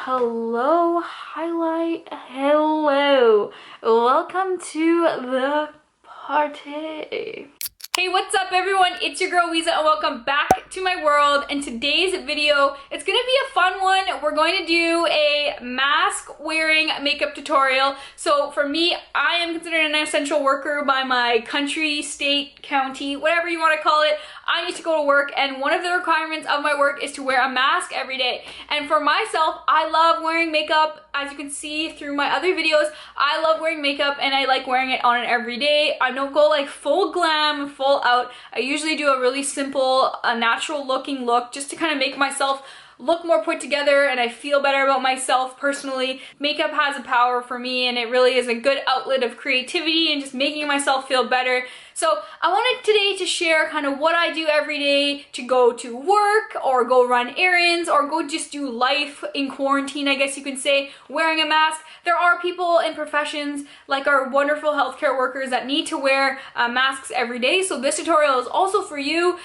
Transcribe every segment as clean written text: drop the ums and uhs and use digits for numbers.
hello, highlight, hello. Welcome to the party. Hey, what's up everyone? It's your girl Weeza and welcome back to my world. And today's video, it's gonna be a fun one. We're going to do a mask wearing makeup tutorial. So for me, I am considered an essential worker by my country, state, county, whatever you want to call it. I need to go to work, and one of the requirements of my work is to wear a mask every day. And for myself, I love wearing makeup. As you can see through my other videos, I love wearing makeup and I like wearing it on an everyday. I don't go like full glam, full out. I usually do a really simple, natural looking look just to kind of make myself look more put together and I feel better about myself personally. Makeup has a power for me and it really is a good outlet of creativity and just making myself feel better. So I wanted today to share kind of what I do every day to go to work or go run errands or go just do life in quarantine, I guess you can say, wearing a mask. There are people in professions like our wonderful healthcare workers that need to wear masks every day. So this tutorial is also for you.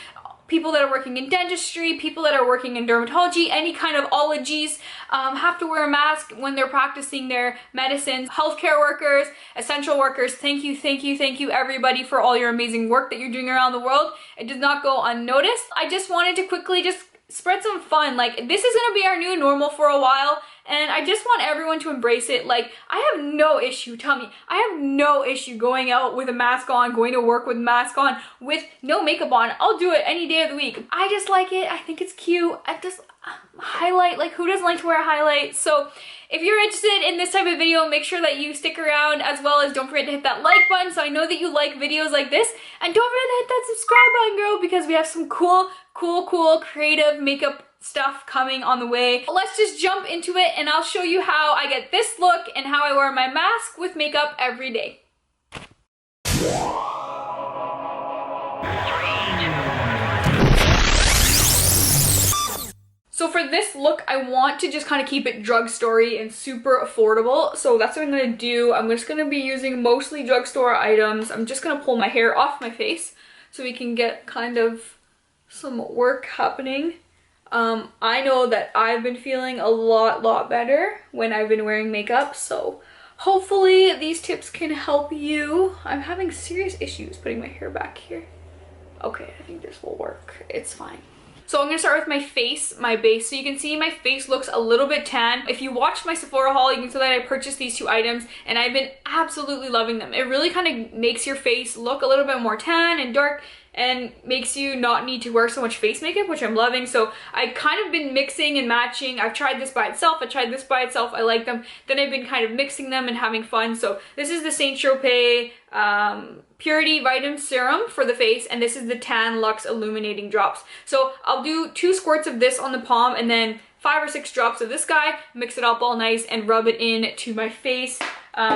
People that are working in dentistry, people that are working in dermatology, any kind of ologies have to wear a mask when they're practicing their medicines. Healthcare workers, essential workers, thank you everybody for all your amazing work that you're doing around the world. It does not go unnoticed. I just wanted to quickly just spread some fun. Like, this is gonna be our new normal for a while, and I just want everyone to embrace it. Like, I have no issue, tell me, I have no issue going out with a mask on, going to work with a mask on, with no makeup on. I'll do it any day of the week. I just like it. I think it's cute. I just highlight, like, who doesn't like to wear a highlight? So if you're interested in this type of video, make sure that you stick around, as well as don't forget to hit that like button so I know that you like videos like this, and don't forget to hit that subscribe button, girl, because we have some cool creative makeup stuff coming on the way. Let's just jump into it and I'll show you how I get this look and how I wear my mask with makeup every day. So for this look, I want to just kind of keep it drugstore-y and super affordable. So that's what I'm going to do. I'm just going to be using mostly drugstore items. I'm just going to pull my hair off my face so we can get kind of some work happening. I know that I've been feeling a lot better when I've been wearing makeup, so hopefully these tips can help you. I'm having serious issues putting my hair back here. Okay, I think this will work. It's fine. So I'm going to start with my face, my base. So you can see my face looks a little bit tan. If you watched my Sephora haul, you can see that I purchased these two items and I've been absolutely loving them. It really kind of makes your face look a little bit more tan and dark and makes you not need to wear so much face makeup, which I'm loving. So I kind of been mixing and matching. I've tried this by itself, I tried this by itself, I like them. Then I've been kind of mixing them and having fun. So this is the Saint Tropez Purity Vitamin Serum for the face, and this is the Tan Luxe Illuminating Drops. So I'll do 2 squirts of this on the palm and then 5 or 6 drops of this guy, mix it up all nice and rub it in to my face.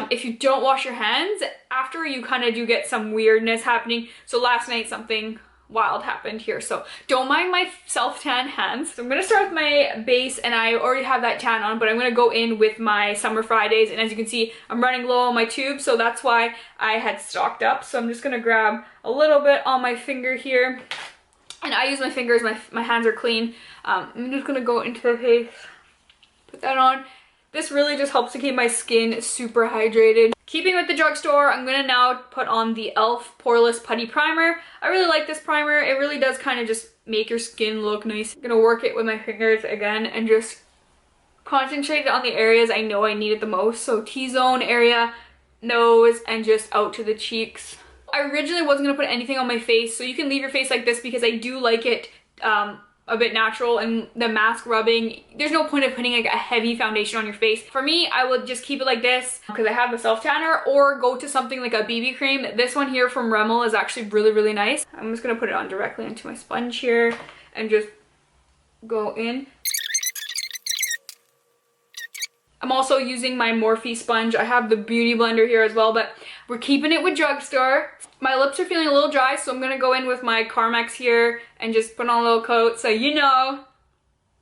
If you don't wash your hands after, you kind of do get some weirdness happening. So last night something wild happened here, so don't mind my self-tan hands. So I'm gonna start with my base, and I already have that tan on, but I'm gonna go in with my Summer Fridays, and as you can see, I'm running low on my tube, so that's why I had stocked up. So I'm just gonna grab a little bit on my finger here, and I use my fingers, my hands are clean. I'm just gonna go into the face, put that on. This really just helps to keep my skin super hydrated. Keeping with the drugstore, I'm gonna now put on the e.l.f. Poreless Putty Primer. I really like this primer. It really does kind of just make your skin look nice. I'm gonna work it with my fingers again and just concentrate on the areas I know I need it the most. So T-zone area, nose, and just out to the cheeks. I originally wasn't gonna put anything on my face, so you can leave your face like this because I do like it a bit natural, and the mask rubbing, there's no point of putting like a heavy foundation on your face. For me, I would just keep it like this because I have the self tanner, or go to something like a BB cream. This one here from Rimmel is actually really nice. I'm just gonna put it on directly into my sponge here and just go in. I'm also using my Morphe sponge. I have the beauty blender here as well, but we're keeping it with drugstore. My lips are feeling a little dry, so I'm gonna go in with my Carmex here and just put on a little coat. So you know,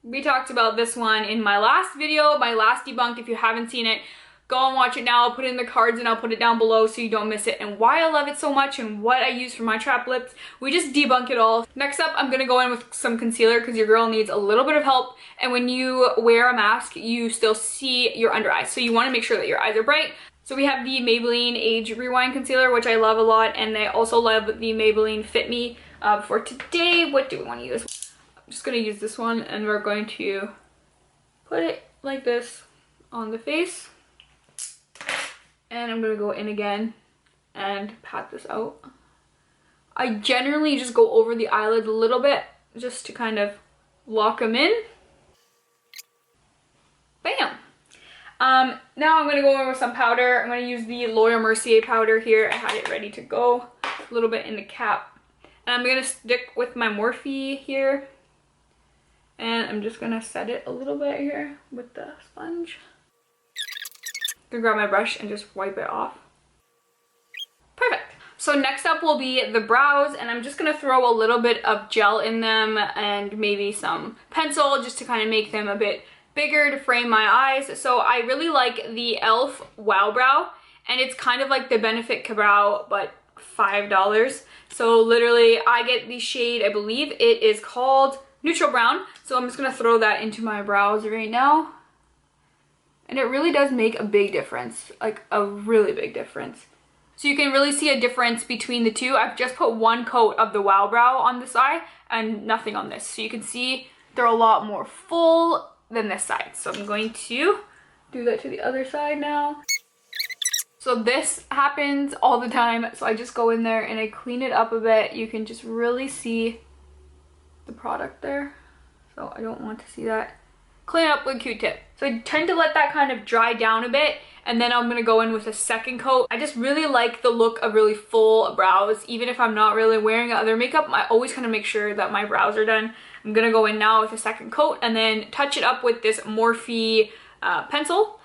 we talked about this one in my last video, my last debunked. If you haven't seen it, go and watch it now. I'll put it in the cards and I'll put it down below so you don't miss it, and why I love it so much and what I use for my trap lips. We just debunk it all. Next up, I'm gonna go in with some concealer because your girl needs a little bit of help, and when you wear a mask, you still see your under eyes, so you want to make sure that your eyes are bright. So we have the Maybelline Age Rewind Concealer, which I love a lot, and I also love the Maybelline Fit Me. For today, what do we want to use? I'm just going to use this one, and we're going to put it like this on the face. And I'm going to go in again and pat this out. I generally just go over the eyelids a little bit just to kind of lock them in. Bam! Now I'm going to go in with some powder. I'm going to use the L'Oreal Mercier powder here. I had it ready to go. A little bit in the cap. And I'm going to stick with my Morphe here. And I'm just going to set it a little bit here with the sponge. I'm going to grab my brush and just wipe it off. Perfect. So next up will be the brows, and I'm just going to throw a little bit of gel in them and maybe some pencil just to kind of make them a bit bigger to frame my eyes. So I really like the e.l.f. Wow Brow, and it's kind of like the Benefit Brow but $5. So literally I get the shade, I believe it is called Neutral Brown. So I'm just gonna throw that into my brows right now, and it really does make a big difference, like a really big difference. So you can really see a difference between the two. I've just put one coat of the Wow Brow on this eye and nothing on this, so you can see they're a lot more full than this side. So I'm going to do that to the other side now. So this happens all the time, so I just go in there and I clean it up a bit. You can just really see the product there, so I don't want to see that. Clean it up with a Q-tip. So I tend to let that kind of dry down a bit, and then I'm gonna go in with a second coat. I just really like the look of really full brows. Even if I'm not really wearing other makeup, I always kind of make sure that my brows are done. I'm gonna go in now with a second coat and then touch it up with this Morphe pencil.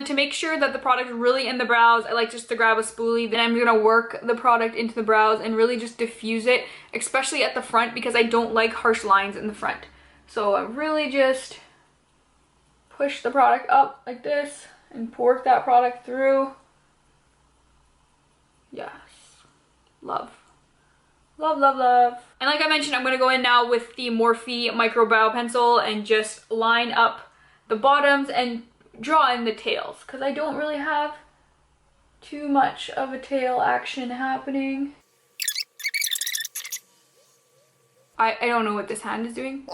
To make sure that the product is really in the brows, I like just to grab a spoolie, then I'm gonna work the product into the brows and really just diffuse it, especially at the front, because I don't like harsh lines in the front. So I really just push the product up like this and work that product through. Yes. Love. Love, love, love. And like I mentioned, I'm going to go in now with the Morphe Micro Brow Pencil and just line up the bottoms and draw in the tails, because I don't really have too much of a tail action happening. I don't know what this hand is doing.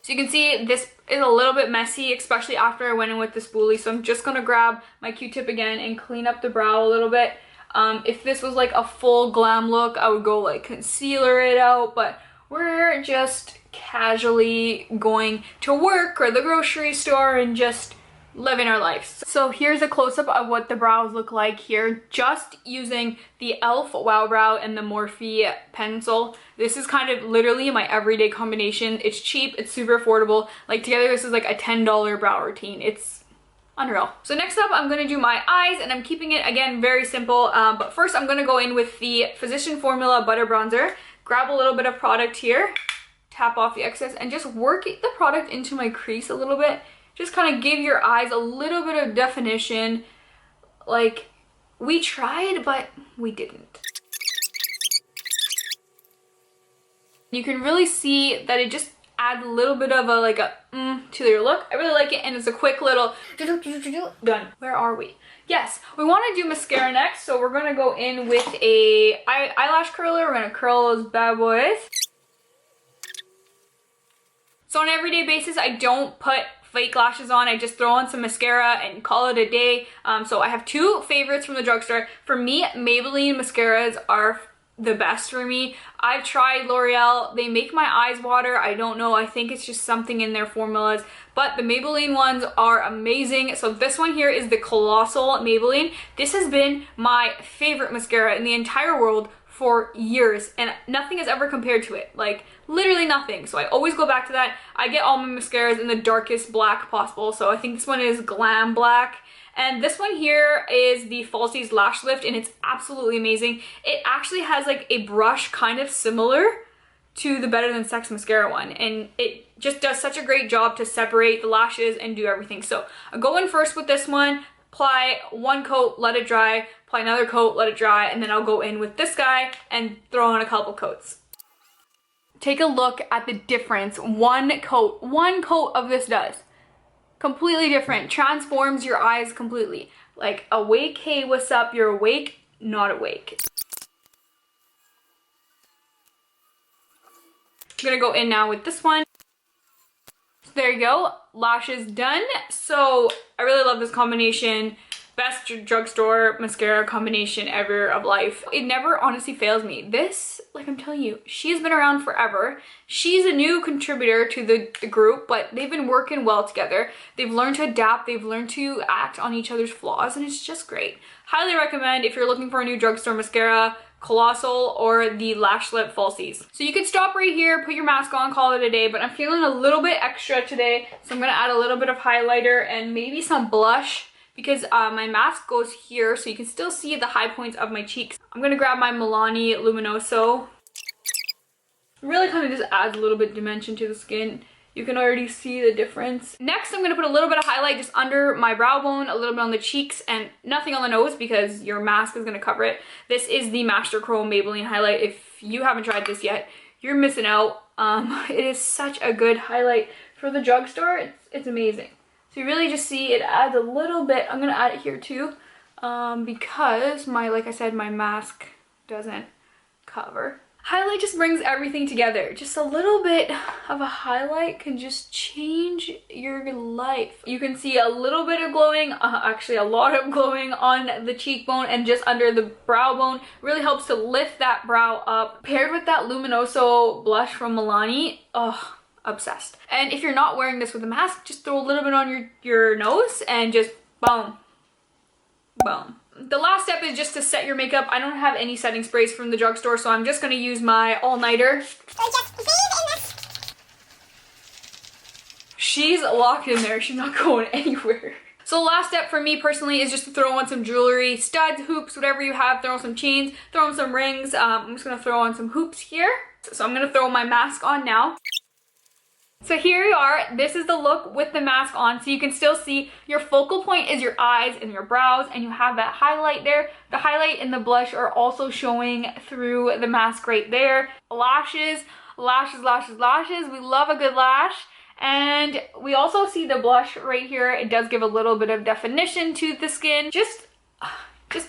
So you can see this is a little bit messy, especially after I went in with the spoolie. So I'm just going to grab my Q-tip again and clean up the brow a little bit. If this was like a full glam look, I would go like concealer it out, but we're just casually going to work or the grocery store and just living our lives. So here's a close-up of what the brows look like here, just using the e.l.f. Wow Brow and the Morphe pencil. This is kind of literally my everyday combination. It's cheap, it's super affordable. Like together this is like a $10 brow routine. It's unreal. So next up, I'm going to do my eyes, and I'm keeping it again very simple, but first I'm going to go in with the Physician Formula Butter Bronzer. Grab a little bit of product here, tap off the excess, and just work the product into my crease a little bit. Just kind of give your eyes a little bit of definition. Like, we tried, but we didn't. You can really see that it just adds a little bit of a to your look. I really like it, and it's a quick little done. Where are we? Yes, we want to do mascara next, so we're gonna go in with a eyelash curler. We're gonna curl those bad boys. So on an everyday basis, I don't put fake lashes on. I just throw on some mascara and call it a day. So I have two favorites from the drugstore. For me, Maybelline mascaras are the best for me. I've tried L'Oreal. They make my eyes water. I don't know. I think it's just something in their formulas. But the Maybelline ones are amazing. So this one here is the Colossal Maybelline. This has been my favorite mascara in the entire world for years, and nothing has ever compared to it. Like, literally nothing. So I always go back to that. I get all my mascaras in the darkest black possible. So I think this one is Glam Black. And this one here is the Falsies Lash Lift, and it's absolutely amazing. It actually has like a brush kind of similar to the Better Than Sex mascara one, and it just does such a great job to separate the lashes and do everything. So I'll go in first with this one, apply one coat, let it dry, apply another coat, let it dry, and then I'll go in with this guy and throw on a couple coats. Take a look at the difference one coat of this does. Completely different, transforms your eyes completely. Like awake, hey, what's up, you're awake, not awake. I'm gonna go in now with this one. So there you go, lashes done. So I really love this combination. Best drugstore mascara combination ever of life. It never honestly fails me. This, like I'm telling you, she's been around forever. She's a new contributor to the group, but they've been working well together. They've learned to adapt, they've learned to act on each other's flaws, and it's just great. Highly recommend if you're looking for a new drugstore mascara, Colossal or the Lash Lip Falsies. So you could stop right here, put your mask on, call it a day, but I'm feeling a little bit extra today, so I'm gonna add a little bit of highlighter and maybe some blush, because my mask goes here so you can still see the high points of my cheeks. I'm gonna grab my Milani Luminoso. Really kind of just adds a little bit of dimension to the skin. You can already see the difference. Next, I'm gonna put a little bit of highlight just under my brow bone, a little bit on the cheeks, and nothing on the nose because your mask is gonna cover it. This is the Master Chrome Maybelline highlight. If you haven't tried this yet, you're missing out. It is such a good highlight for the drugstore. It's amazing. So you really just see it adds a little bit. I'm gonna add it here too, because like I said, my mask doesn't cover. Highlight just brings everything together. Just a little bit of a highlight can just change your life. You can see a little bit of glowing, actually a lot of glowing on the cheekbone and just under the brow bone. Really helps to lift that brow up. Paired with that Luminoso blush from Milani, oh, obsessed. And if you're not wearing this with a mask, just throw a little bit on your nose and just boom, boom. The last step is just to set your makeup. I don't have any setting sprays from the drugstore, so I'm just gonna use my all-nighter. She's locked in there, she's not going anywhere. So the last step for me personally is just to throw on some jewelry, studs, hoops, whatever you have. Throw on some chains, throw on some rings. I'm just gonna throw on some hoops here. So I'm gonna throw my mask on now. So here you are, this is the look with the mask on, so you can still see your focal point is your eyes and your brows, and you have that highlight there. The highlight and the blush are also showing through the mask right there. Lashes, lashes, lashes, lashes. We love a good lash. And we also see the blush right here. It does give a little bit of definition to the skin. Just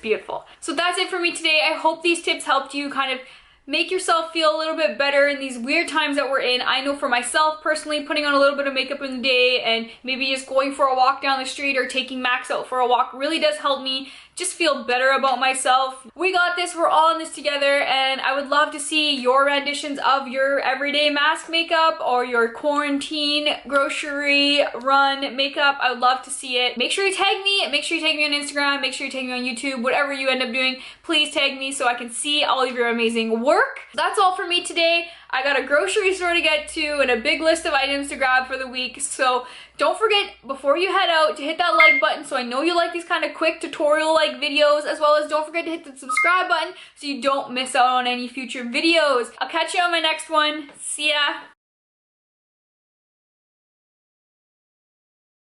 beautiful. So that's it for me today. I hope these tips helped you kind of make yourself feel a little bit better in these weird times that we're in. I know for myself personally, putting on a little bit of makeup in the day and maybe just going for a walk down the street or taking Max out for a walk really does help me just feel better about myself. We got this, we're all in this together, and I would love to see your renditions of your everyday mask makeup or your quarantine grocery run makeup. I would love to see it. Make sure you tag me, make sure you tag me on Instagram, make sure you tag me on YouTube, whatever you end up doing, please tag me so I can see all of your amazing work. That's all for me today. I got a grocery store to get to and a big list of items to grab for the week. So don't forget, before you head out, to hit that like button so I know you like these kind of quick tutorial-like videos, as well as don't forget to hit the subscribe button so you don't miss out on any future videos. I'll catch you on my next one. See ya!